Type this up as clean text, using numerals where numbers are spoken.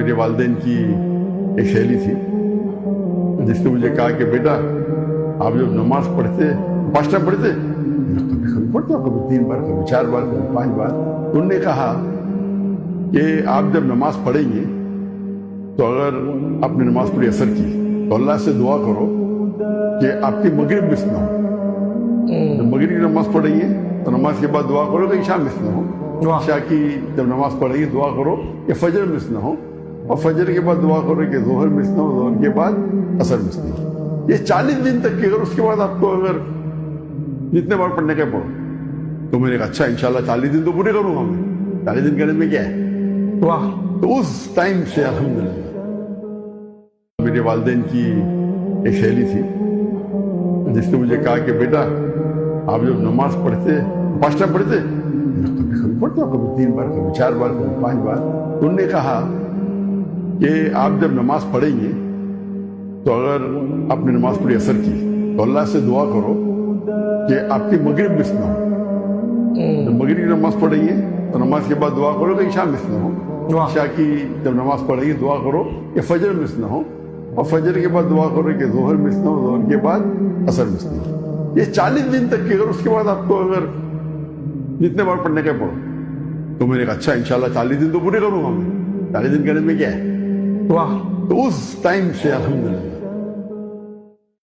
میرے والدین کی ایک سہیلی تھی جس نے مجھے کہا کہ بیٹا آپ جب نماز پڑھتے 5 ٹائم پڑھتے؟ کبھی کبھی پڑھتا ہوں، کبھی 3 بار، کبھی 4 بار، کبھی 5 بار۔ انہوں نے کہا کہ آپ جب نماز پڑھیں گے تو اگر آپ نے نماز پڑھی عصر کی تو اللہ سے دعا کرو کہ آپ کی مغرب مس نہ ہو۔ جب مغرب کی نماز پڑھیں گے تو نماز کے بعد دعا کرو کہ عشاء مس نہ ہو۔ عشاء کی جب نماز پڑھیں گے دعا کرو کہ فجر مس نہ ہو، اور فجر کے بعد دعا کرو کہ ظہر مس نہ ہو، ظہر کے بعد عصر مس نہ ہو۔ یہ 40 دن تک کی، اگر اس کے بعد آپ کو اگر جتنے بار پڑھنے کا پڑھو تو میں نے کہا اچھا انشاءاللہ 40 دن تو پورے کروں گا میں، 40 دن کرنے میں کیا ہے۔ واہ، تو اس ٹائم سے الحمدللہ میرے والدین کی ایک سہیلی تھی جس نے مجھے کہا کہ بیٹا آپ جب نماز پڑھتے 5 ٹائم پڑھتے؟ کبھی کبھی پڑھتا ہوں، کبھی 3 بار، کبھی 4 بار، کبھی 5 بار۔ انہوں نے کہا کہ آپ جب نماز پڑھیں گے تو اگر آپ نے نماز پڑھی عصر کی تو اللہ سے دعا کرو کہ آپ کی مغرب مس نہ ہو۔ جب مغرب کی نماز پڑھیں گے تو نماز کے بعد دعا کرو کہ عشاء مس نہ ہو۔ عشاء کی جب نماز پڑھیں گے دعا کرو کہ فجر مس نہ ہو، اور فجر کے بعد دعا کرو کہ ظہر مس نہ ہو، ظہر کے بعد عصر مس نہ ہو۔ یہ 40 دن تک کی، اگر اس کے بعد آپ کو اگر جتنے بار پڑھنے کا پڑھو تو میں نے کہا اچھا انشاءاللہ 40 دن تو پورے کروں گا میں، 40 دن کرنے میں کیا ہے۔ واہ، تو اس ٹائم سے الحمدللہ